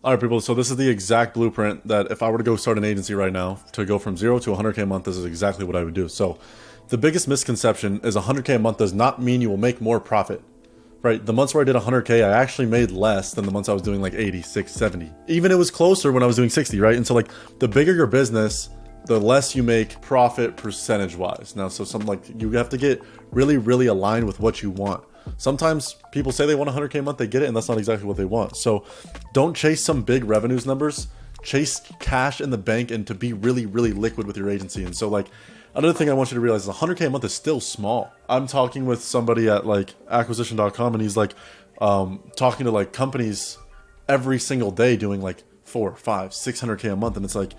All right, people, so this is the exact blueprint that if I were to go start an agency right now to go from 0 to 100K a month, this is exactly what I would do. So the biggest misconception is 100K a month does not mean you will make more profit, right? The months where I did 100K, I actually made less than the months I was doing like 80, 60, 70. Even it was closer when I was doing 60, right? And so like the bigger your business, the less you make profit percentage wise. Now, so something like you have to get really, really aligned with what you want. Sometimes people say they want 100K a month, they get it, and that's not exactly what they want. So don't chase some big revenues numbers, chase cash in the bank and to be really, really liquid with your agency. And so like another thing I want you to realize is 100K a month is still small. I'm talking with somebody at like acquisition.com and he's like talking to like companies every single day doing like 4, 5, 600K a month. And it's like,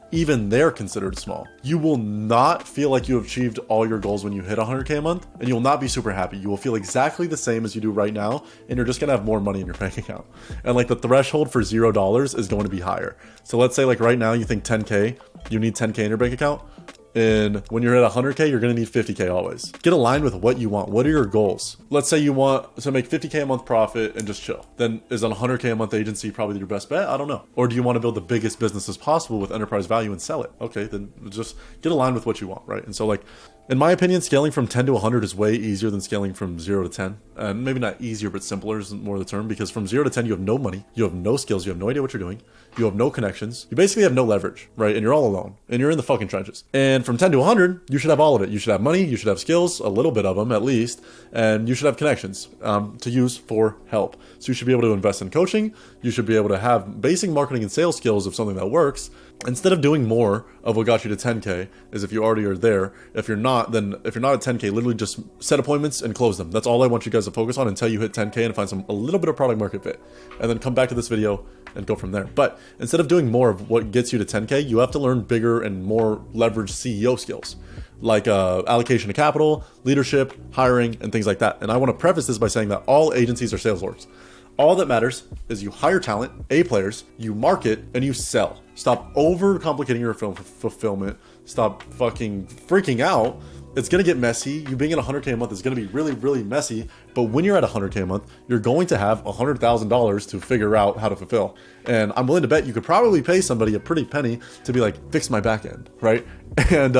even they're considered small. You will not feel like you have achieved all your goals when you hit 100K a month, and you'll not be super happy. You will feel exactly the same as you do right now, and you're just gonna have more money in your bank account. And like the threshold for $0 is going to be higher. So let's say like right now you think 10K, you need 10K in your bank account. And when you're at 100K, you're going to need 50K always. Get aligned with what you want. What are your goals? Let's say you want to make 50K a month profit and just chill. Then is an 100K a month agency probably your best bet? I don't know. Or do you want to build the biggest business as possible with enterprise value and sell it? Okay, then just get aligned with what you want, right? And so like, in my opinion, scaling from 10 to 100 is way easier than scaling from 0 to 10. And maybe not easier, but simpler is more the term, because from 0 to 10, you have no money, you have no skills, you have no idea what you're doing, you have no connections, you basically have no leverage, right? And you're all alone, and you're in the fucking trenches. And from 10 to 100, you should have all of it. You should have money, you should have skills, a little bit of them at least, and you should have connections to use for help. So you should be able to invest in coaching, you should be able to have basic marketing and sales skills of something that works. Instead of doing more of what got you to 10K, is if you already are there. If you're not, then if you're not at 10K, literally just set appointments and close them. That's all I want you guys to focus on until you hit 10K and find a little bit of product market fit. And then come back to this video and go from there. But instead of doing more of what gets you to 10K, you have to learn bigger and more leveraged CEO skills, like allocation of capital, leadership, hiring, and things like that. And I want to preface this by saying that all agencies are sales orgs. All that matters is you hire talent, A players, you market, and you sell. Stop overcomplicating your fulfillment. Stop fucking freaking out. It's going to get messy. You being at 100K a month is going to be really, really messy. But when you're at 100K a month, you're going to have $100,000 to figure out how to fulfill. And I'm willing to bet you could probably pay somebody a pretty penny to be like, fix my back end, right? And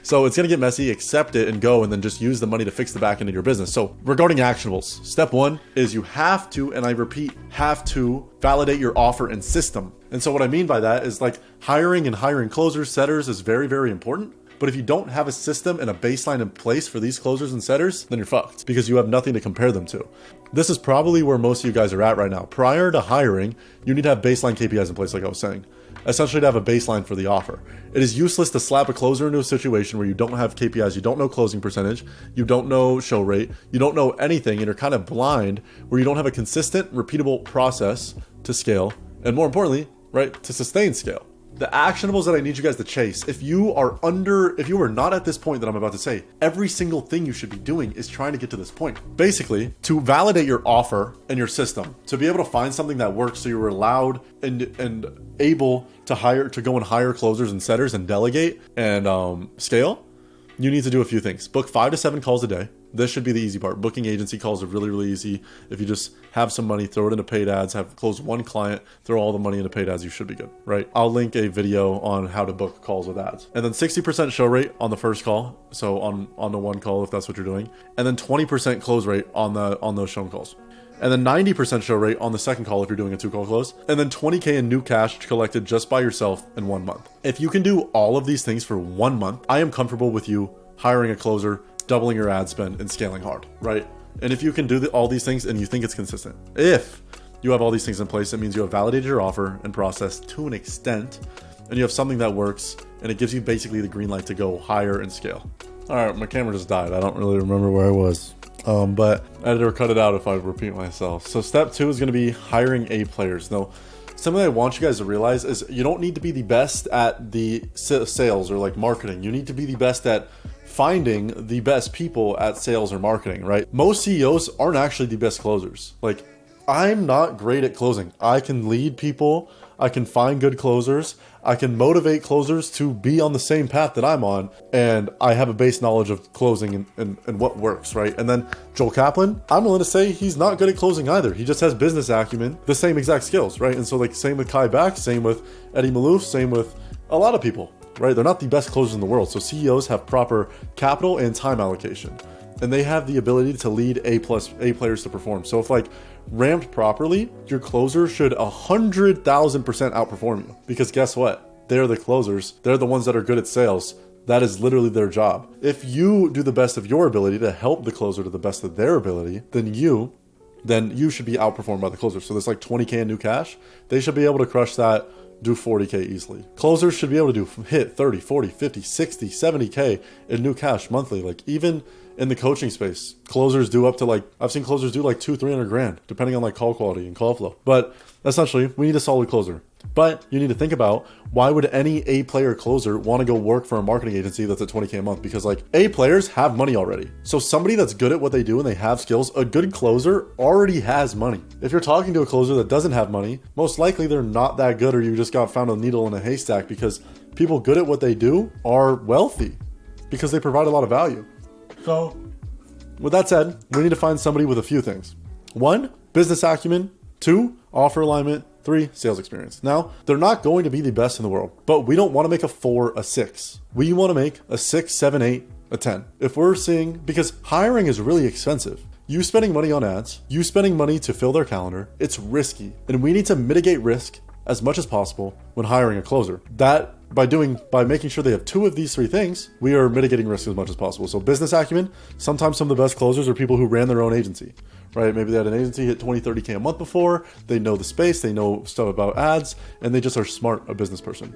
so it's going to get messy, accept it and go, and then just use the money to fix the back end of your business. So regarding actionables, step 1 is you have to, and I repeat, have to validate your offer and system. And so what I mean by that is like hiring closers, setters is very, very important. But if you don't have a system and a baseline in place for these closers and setters, then you're fucked because you have nothing to compare them to. This is probably where most of you guys are at right now. Prior to hiring, you need to have baseline KPIs in place, like I was saying. Essentially to have a baseline for the offer. It is useless to slap a closer into a situation where you don't have KPIs, you don't know closing percentage, you don't know show rate, you don't know anything, and you're kind of blind, where you don't have a consistent, repeatable process to scale, and more importantly, right, to sustain scale. The actionables that I need you guys to chase, if you are not at this point that I'm about to say, every single thing you should be doing is trying to get to this point. Basically, to validate your offer and your system, to be able to find something that works so you're allowed and able to go and hire closers and setters and delegate and scale, you need to do a few things. Book 5 to 7 calls a day. This should be the easy part. Booking agency calls are really, really easy. If you just have some money, throw it into paid ads, close one client, throw all the money into paid ads, you should be good, right? I'll link a video on how to book calls with ads. And then 60% show rate on the first call. So on the one call, if that's what you're doing. And then 20% close rate on those shown calls. And then 90% show rate on the second call if you're doing a 2-call close, and then 20K in new cash collected just by yourself in 1 month. If you can do all of these things for 1 month, I am comfortable with you hiring a closer, doubling your ad spend, and scaling hard, right? And if you can do all these things and you think it's consistent, if you have all these things in place, it means you have validated your offer and process to an extent, and you have something that works, and it gives you basically the green light to go higher and scale. All right, my camera just died. I don't really remember where I was. But editor, cut it out if I repeat myself. So step 2 is going to be hiring A players. Now, something I want you guys to realize is you don't need to be the best at the sales or like marketing. You need to be the best at finding the best people at sales or marketing, right? Most CEOs aren't actually the best closers. Like I'm not great at closing. I can lead people. I can find good closers. I can motivate closers to be on the same path that I'm on. And I have a base knowledge of closing and what works, right? And then Joel Kaplan, I'm willing to say he's not good at closing either. He just has business acumen, the same exact skills, right? And so like same with Kai Back, same with Eddie Malouf, same with a lot of people, right? They're not the best closers in the world. So CEOs have proper capital and time allocation. And they have the ability to lead A players to perform. So if like ramped properly, your closer should 100,000% outperform you. Because guess what? They're the closers. They're the ones that are good at sales. That is literally their job. If you do the best of your ability to help the closer to the best of their ability, then you should be outperformed by the closer. So there's like 20K in new cash. They should be able to crush that, do 40K easily. Closers should be able to hit 30, 40, 50, 60, 70K in new cash monthly. Like even in the coaching space, closers do up to like, I've seen closers do like 200-300 grand, depending on like call quality and call flow. But essentially, we need a solid closer. But you need to think about, why would any A player closer want to go work for a marketing agency that's at 20K a month? Because like A players have money already. So somebody that's good at what they do and they have skills, a good closer already has money. If you're talking to a closer that doesn't have money, most likely they're not that good, or you just got found a needle in a haystack, because people good at what they do are wealthy because they provide a lot of value. So with that said, we need to find somebody with a few things. 1, business acumen. 2, offer alignment. 3, sales experience. Now, they're not going to be the best in the world, but we don't want to make a 4 a 6. We want to make a 6, 7, 8, a 10. If we're seeing, because hiring is really expensive. You spending money on ads, you spending money to fill their calendar, it's risky. And we need to mitigate risk as much as possible when hiring a closer. That by making sure they have 2 of these 3 things, we are mitigating risk as much as possible. So business acumen, sometimes some of the best closers are people who ran their own agency, right? Maybe they had an agency hit 20, 30K a month before, they know the space, they know stuff about ads, and they just are smart, a business person.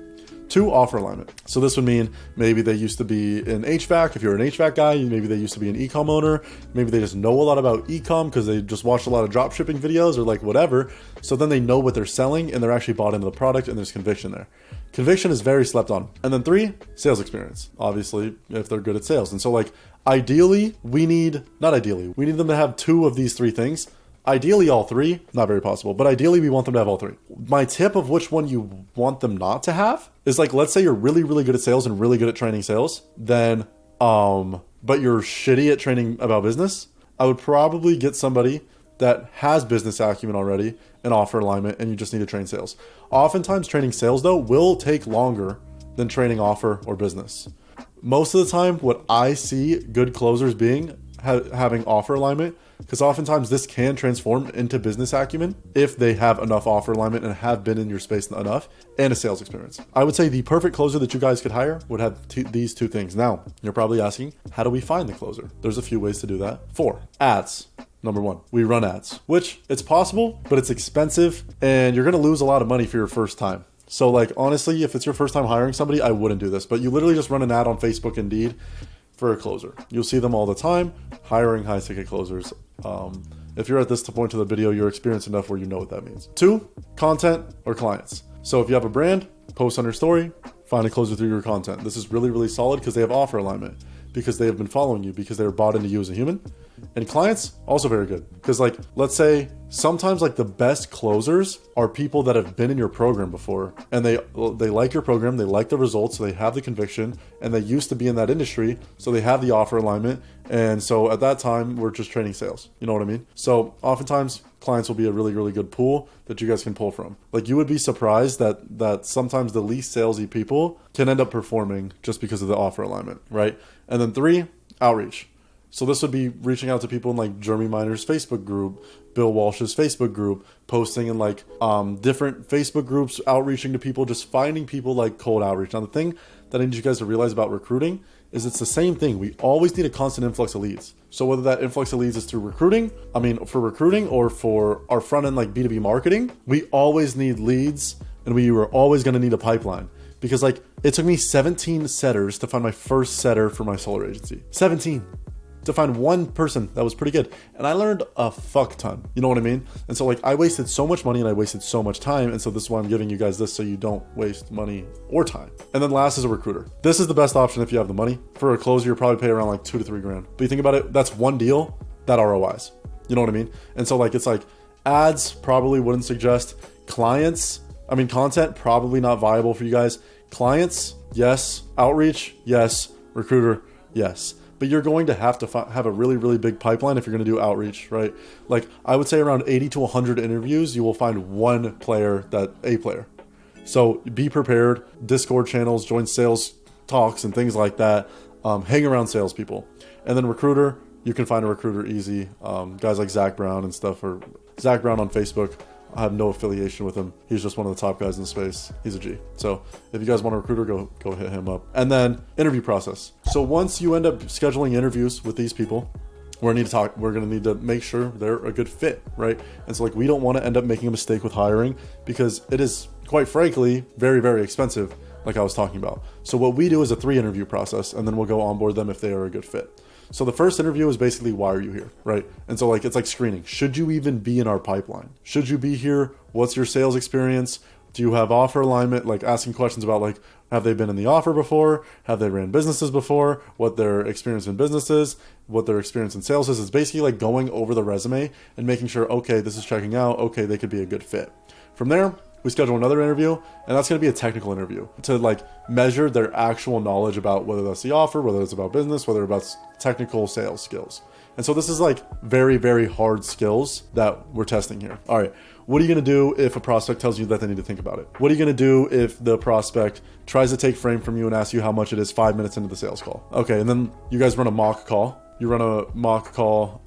2, offer alignment. So this would mean maybe they used to be in HVAC. If you're an HVAC guy, maybe they used to be an e-com owner. Maybe they just know a lot about e-com because they just watched a lot of drop shipping videos or like whatever. So then they know what they're selling and they're actually bought into the product, and there's conviction there. Conviction is very slept on. And then 3, sales experience. Obviously, if they're good at sales. And so like ideally, we need them to have 2 of these 3 things. Ideally, all 3, not very possible, but ideally we want them to have all 3. My tip of which one you want them not to have is like, let's say you're really, really good at sales and really good at training sales, then, but you're shitty at training about business. I would probably get somebody that has business acumen already and offer alignment, and you just need to train sales. Oftentimes training sales though will take longer than training offer or business. Most of the time, what I see good closers being, having offer alignment, because oftentimes this can transform into business acumen if they have enough offer alignment and have been in your space enough, and a sales experience. I would say the perfect closer that you guys could hire would have these 2 things. Now, you're probably asking, how do we find the closer? There's a few ways to do that. 4, ads. Number 1, we run ads, which it's possible, but it's expensive and you're going to lose a lot of money for your first time. So like, honestly, if it's your first time hiring somebody, I wouldn't do this, but you literally just run an ad on Facebook Indeed for a closer. You'll see them all the time, hiring high ticket closers. If you're at this point of the video, you're experienced enough where you know what that means. 2, content or clients. So if you have a brand, post on your story, find a closer through your content. This is really, really solid because they have offer alignment, because they have been following you, because they are bought into you as a human. And clients, also very good. Because like, let's say sometimes like the best closers are people that have been in your program before, and they like your program, they like the results, so they have the conviction, and they used to be in that industry, so they have the offer alignment. And so at that time, we're just training sales. You know what I mean? So oftentimes clients will be a really, really good pool that you guys can pull from. Like, you would be surprised that sometimes the least salesy people can end up performing just because of the offer alignment, right? And then 3, outreach. So this would be reaching out to people in like Jeremy Miner's Facebook group, Bill Walsh's Facebook group, posting in like different Facebook groups, outreaching to people, just finding people, like cold outreach. Now, the thing that I need you guys to realize about recruiting is it's the same thing. We always need a constant influx of leads. So whether that influx of leads is through recruiting, for recruiting or for our front end like B2B marketing, we always need leads, and we are always going to need a pipeline. Because like, it took me 17 setters to find my first setter for my solar agency. 17. To find one person that was pretty good. And I learned a fuck ton. You know what I mean? And so like, I wasted so much money and I wasted so much time. And so this is why I'm giving you guys this, so you don't waste money or time. And then last is a recruiter. This is the best option if you have the money. For a closer, you'll probably pay around like 2 to 3 grand. But you think about it, that's one deal that ROIs. You know what I mean? And so like, it's like, Ads, probably wouldn't suggest. Clients, I mean, content, probably not viable for you guys. Clients, yes. Outreach, yes. Recruiter, yes. But you're going to have have a really, really big pipeline if you're going to do outreach, right? Like I would say around 80 to 100 interviews, you will find one player, a player. So be prepared, Discord channels, join sales talks and things like that. Hang around salespeople. And then recruiter, you can find a recruiter easy. Guys like Zach Brown and stuff, or Zach Brown on Facebook. I have no affiliation with him. He's just one of the top guys in the space. He's a G. So if you guys want a recruiter, go hit him up. And then interview process. So once you end up scheduling interviews with these people, we're going to need to make sure they're a good fit, right? And so like, we don't want to end up making a mistake with hiring because it is, quite frankly, very, very expensive, like I was talking about. So what we do is a 3 interview process, and then we'll go onboard them if they are a good fit. So the first interview is basically, why are you here, right? And so like, it's like screening. Should you even be in our pipeline? Should you be here? What's your sales experience? Do you have offer alignment? Like asking questions about like, have they been in the offer before? Have they ran businesses before? What their experience in business is? What their experience in sales is? It's basically like going over the resume and making sure, okay, this is checking out. Okay, they could be a good fit. From there, we schedule another interview, and that's going to be a technical interview to like measure their actual knowledge about whether that's the offer, whether it's about business, whether it's about technical sales skills. And so this is like very, very hard skills that we're testing here. All right. What are you going to do if a prospect tells you that they need to think about it? What are you going to do if the prospect tries to take frame from you and asks you how much it is 5 minutes into the sales call? Okay. And then you guys run a mock call. You run a mock call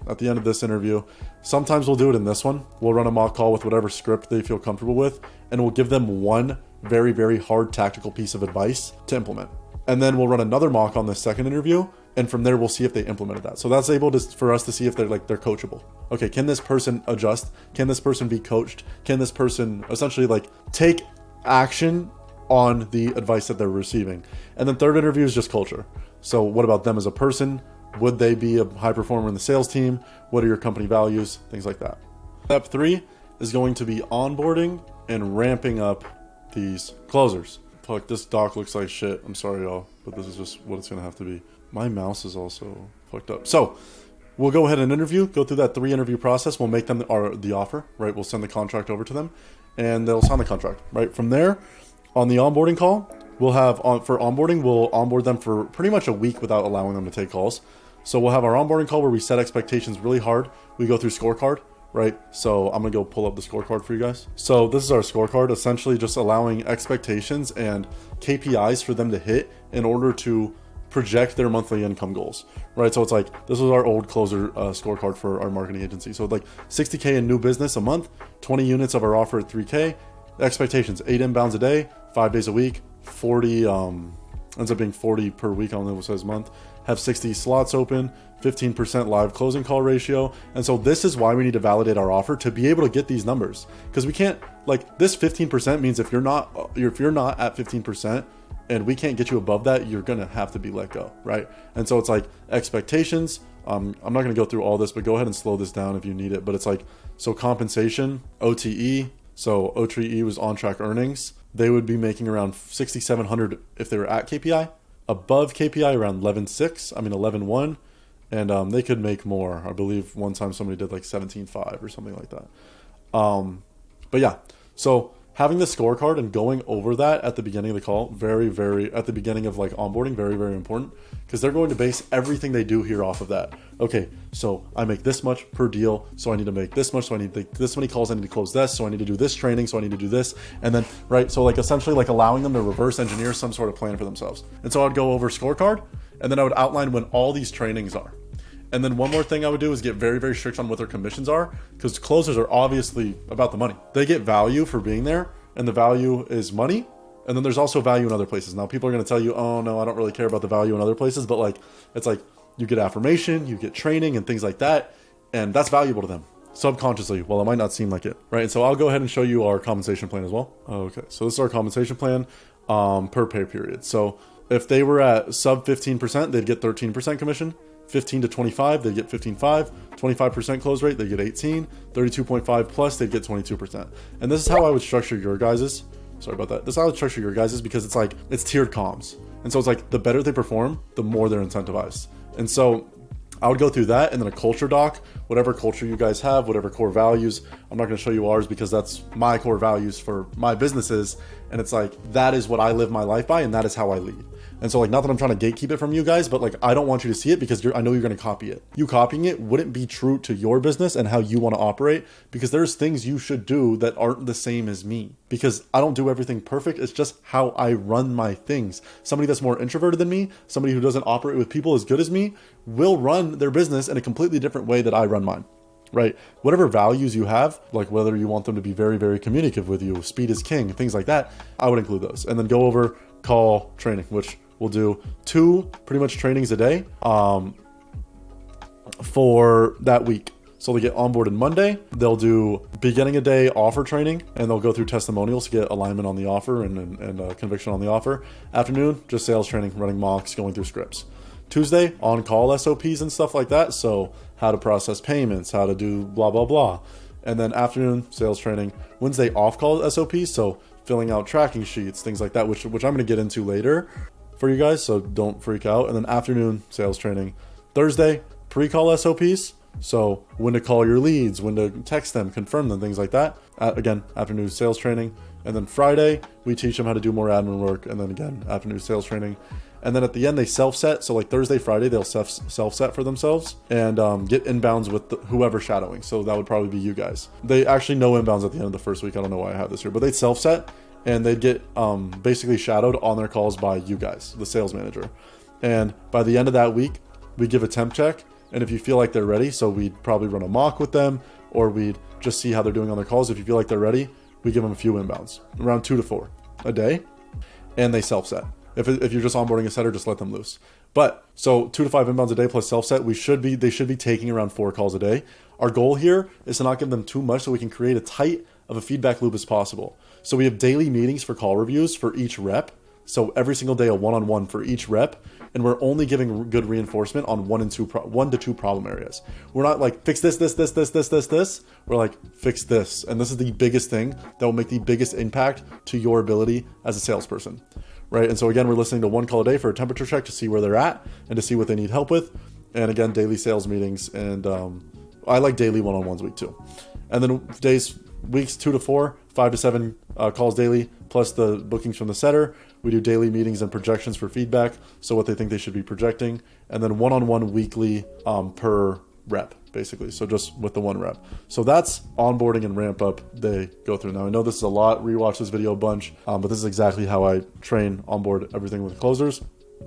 at the end of this interview. Sometimes we'll do it in this one. We'll run a mock call with whatever script they feel comfortable with, and we'll give them one very, very hard tactical piece of advice to implement. And then we'll run another mock on the second interview, and from there we'll see if they implemented that. So that's able to, for us to see if they're coachable. Okay, can this person adjust? Can this person be coached? Can this person essentially like take action on the advice that they're receiving? And then third interview is just culture. So what about them as a person? Would they be a high performer in the sales team? What are your company values? Things like that. Step 3 is going to be onboarding and ramping up these closers. Fuck, this doc looks like shit. I'm sorry, y'all, but this is just what it's going to have to be. My mouse is also fucked up. So we'll go ahead and go through that 3 interview process. We'll make them the offer, right? We'll send the contract over to them and they'll sign the contract, right? From there, on the onboarding call, we'll onboard them for pretty much a week without allowing them to take calls. So we'll have our onboarding call where we set expectations really hard. We go through scorecard, right? So I'm gonna go pull up the scorecard for you guys. So this is our scorecard, essentially just allowing expectations and KPIs for them to hit in order to project their monthly income goals, right? So it's like, this was our old closer scorecard for our marketing agency. So like 60K in new business a month, 20 units of our offer at 3K, expectations, 8 inbounds a day, 5 days a week, 40, ends up being 40 per week, I don't know what it says month, have 60 slots open, 15% live closing call ratio. And so this is why we need to validate our offer to be able to get these numbers. Because we can't, like, this 15% means if you're not at 15% and we can't get you above that, you're gonna have to be let go, right? And so it's like expectations. I'm not gonna go through all this, but go ahead and slow this down if you need it. But it's like, so compensation, OTE. So OTE was on track earnings. They would be making around 6,700 if they were at KPI. Above KPI around 11.1, and they could make more. I believe one time somebody did like 17.5 or something like that. But yeah, so having the scorecard and going over that at the beginning of the call, at the beginning of like onboarding, very, very important, because they're going to base everything they do here off of that. Okay, so I make this much per deal, so I need to make this much, so I need to, this many calls, I need to close this, so I need to do this training, so I need to do this, and then, right, so like essentially like allowing them to reverse engineer some sort of plan for themselves. And so I'd go over scorecard, and then I would outline when all these trainings are. And then one more thing I would do is get very, very strict on what their commissions are, because closers are obviously about the money. They get value for being there, and the value is money. And then there's also value in other places. Now people are going to tell you, oh no, I don't really care about the value in other places, but like, it's like you get affirmation, you get training and things like that. And that's valuable to them subconsciously. Well, it might not seem like it, right? And so I'll go ahead and show you our compensation plan as well. Okay, so this is our compensation plan per pay period. So if they were at sub 15%, they'd get 13% commission. 15 to 25, they'd get 15.5, 25% close rate, they get 18, 32.5 plus, they'd get 22%. And this is how I would structure your guys's. Sorry about that. This is how I would structure your guys's, because it's like, it's tiered comms. And so it's like, the better they perform, the more they're incentivized. And so I would go through that, and then a culture doc, whatever culture you guys have, whatever core values. I'm not going to show you ours because that's my core values for my businesses. And it's like, that is what I live my life by, and that is how I lead. And so like, not that I'm trying to gatekeep it from you guys, but like, I don't want you to see it because I know you're going to copy it. You copying it wouldn't be true to your business and how you want to operate, because there's things you should do that aren't the same as me, because I don't do everything perfect. It's just how I run my things. Somebody that's more introverted than me, somebody who doesn't operate with people as good as me, will run their business in a completely different way that I run mine. Right? Whatever values you have, like whether you want them to be very, very communicative with you, speed is king, things like that, I would include those. And then go over call training, which we'll do 2 pretty much trainings a day for that week. So they get onboarded Monday, they'll do beginning a day offer training, and they'll go through testimonials to get alignment on the offer and conviction on the offer. Afternoon, just sales training, running mocks, going through scripts. Tuesday, on-call SOPs and stuff like that. So how to process payments, how to do blah, blah, blah. And then afternoon, sales training. Wednesday, off-call SOPs. So filling out tracking sheets, things like that, which I'm going to get into later for you guys. So don't freak out. And then afternoon, sales training. Thursday, pre-call SOPs. So when to call your leads, when to text them, confirm them, things like that. Again, afternoon sales training. And then Friday, we teach them how to do more admin work. And then again, afternoon sales training. And then at the end, they self-set. So like Thursday, Friday, they'll self-set for themselves and get inbounds with whoever's shadowing. So that would probably be you guys. They actually know inbounds at the end of the first week. I don't know why I have this here, but they'd self-set and they'd get basically shadowed on their calls by you guys, the sales manager. And by the end of that week, we give a temp check. And if you feel like they're ready, so we'd probably run a mock with them, or we'd just see how they're doing on their calls. If you feel like they're ready, we give them a few inbounds, around 2 to 4 a day, and they self-set. If you're just onboarding a setter, just let them loose. But so 2 to 5 inbounds a day plus self-set, they should be taking around 4 calls a day. Our goal here is to not give them too much so we can create as tight of a feedback loop as possible. So we have daily meetings for call reviews for each rep. So every single day, a one-on-one for each rep. And we're only giving good reinforcement on 1 to 2 problem areas. We're not like, fix this. We're like, fix this. And this is the biggest thing that will make the biggest impact to your ability as a salesperson. Right. And so again, we're listening to 1 call a day for a temperature check to see where they're at and to see what they need help with. And again, daily sales meetings. And I like daily one-on-ones week 2. And then weeks 2 to 4, 5 to 7 calls daily, plus the bookings from the setter. We do daily meetings and projections for feedback. So what they think they should be projecting. And then one-on-one weekly per rep, basically. So just with the 1 rep. So that's onboarding and ramp up they go through. Now I know this is a lot. Rewatch this video a bunch, but this is exactly how I train, onboard everything with closers.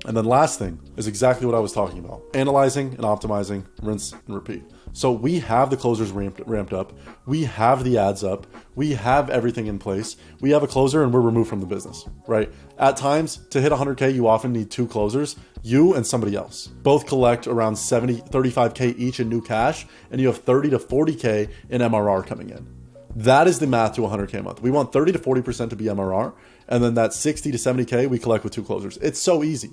And then last thing is exactly what I was talking about. Analyzing and optimizing, rinse and repeat. So we have the closers ramped up. We have the ads up. We have everything in place. We have a closer and we're removed from the business, right? At times to hit 100K, you often need 2 closers, you and somebody else. Both collect around 35K each in new cash, and you have 30 to 40K in MRR coming in. That is the math to 100K a month. We want 30 to 40% to be MRR. And then that 60 to 70K we collect with 2 closers. It's so easy,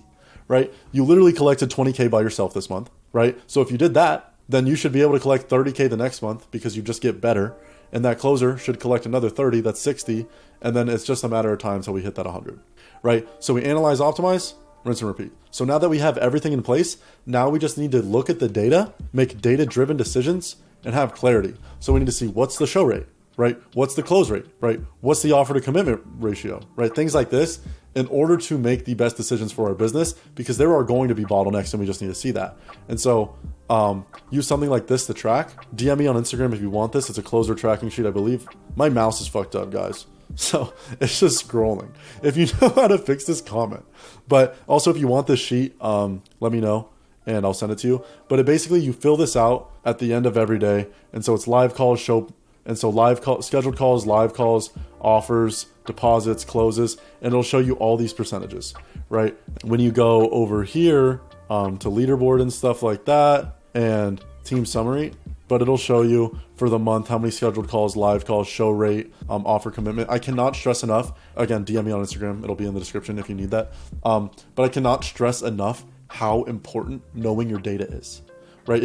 right? You literally collected 20K by yourself this month, right? So if you did that, then you should be able to collect 30K the next month because you just get better. And that closer should collect another 30, that's 60. And then it's just a matter of time until we hit that 100, right? So we analyze, optimize, rinse and repeat. So now that we have everything in place, now we just need to look at the data, make data-driven decisions, and have clarity. So we need to see what's the show rate, right? What's the close rate, right? What's the offer to commitment ratio, right? Things like this in order to make the best decisions for our business, because there are going to be bottlenecks and we just need to see that. And so use something like this to track. DM me on Instagram if you want this. It's a closer tracking sheet, I believe. My mouse is fucked up, guys. So it's just scrolling. If you know how to fix this, comment. But also if you want this sheet, let me know and I'll send it to you. But basically you fill this out at the end of every day. And so it's live calls, scheduled calls, live calls, offers, deposits, closes, and it'll show you all these percentages, right? When you go over here to leaderboard and stuff like that and team summary, but it'll show you for the month how many scheduled calls, live calls, show rate, offer commitment. I cannot stress enough, again, DM me on Instagram. It'll be in the description if you need that. But I cannot stress enough how important knowing your data is. Right?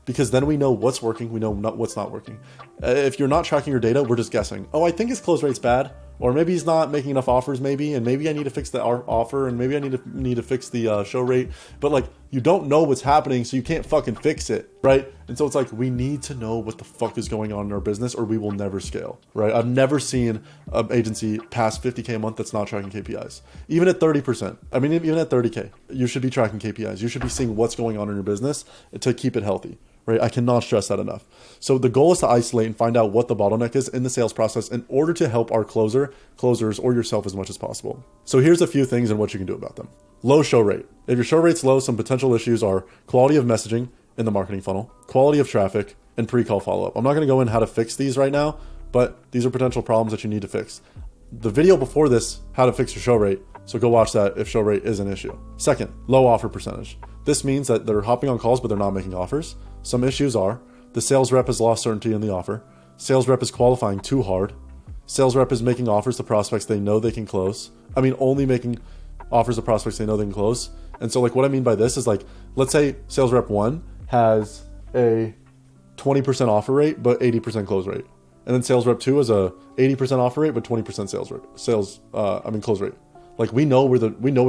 Because then we know what's working, we know what's not working. If you're not tracking your data, we're just guessing. Oh, I think his close rate's bad. Or maybe he's not making enough offers, maybe, and maybe I need to fix the offer, and maybe I need to fix the show rate. But like, you don't know what's happening, so you can't fucking fix it, right? And so it's like, we need to know what the fuck is going on in our business, or we will never scale, right? I've never seen an agency pass 50K a month that's not tracking KPIs. Even at 30%, I mean, even at 30K, you should be tracking KPIs. You should be seeing what's going on in your business to keep it healthy. Right? I cannot stress that enough. So the goal is to isolate and find out what the bottleneck is in the sales process in order to help our closers, or yourself as much as possible. So here's a few things and what you can do about them. Low show rate. If your show rate's low, some potential issues are quality of messaging in the marketing funnel, quality of traffic, and pre-call follow-up. I'm not going to go in how to fix these right now, but these are potential problems that you need to fix. The video before this, how to fix your show rate, so go watch that if show rate is an issue. Second, low offer percentage. This means that they're hopping on calls, but they're not making offers. Some issues are the sales rep has lost certainty in the offer. Sales rep is qualifying too hard. Sales rep is making offers to prospects they know they can close. I mean, only making offers to prospects they know they can close. And so like, what I mean by this is like, let's say sales rep 1 has a 20% offer rate, but 80% close rate. And then sales rep 2 has a 80% offer rate, but 20% close rate. Like, we know where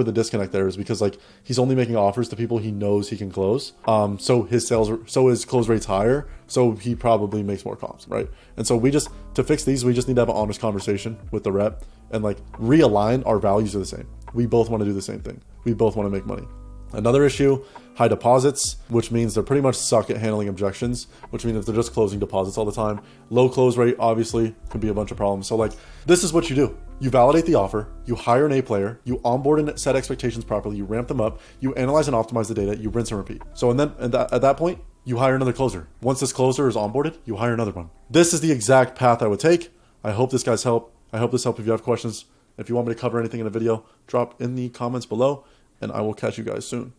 the disconnect there is, because like, he's only making offers to people he knows he can close. So his close rate's higher. So he probably makes more comps, right? And so to fix these, we just need to have an honest conversation with the rep and like realign. Our values are the same. We both want to do the same thing. We both want to make money. Another issue, high deposits, which means they're pretty much suck at handling objections, which means if they're just closing deposits all the time. Low close rate, obviously, could be a bunch of problems. So like, this is what you do. You validate the offer, you hire an A player, you onboard and set expectations properly, you ramp them up, you analyze and optimize the data, you rinse and repeat. So at that point, you hire another closer. Once this closer is onboarded, you hire another one. This is the exact path I would take. I hope this guys help. I hope this helped. If you have questions, if you want me to cover anything in a video, drop in the comments below, and I will catch you guys soon.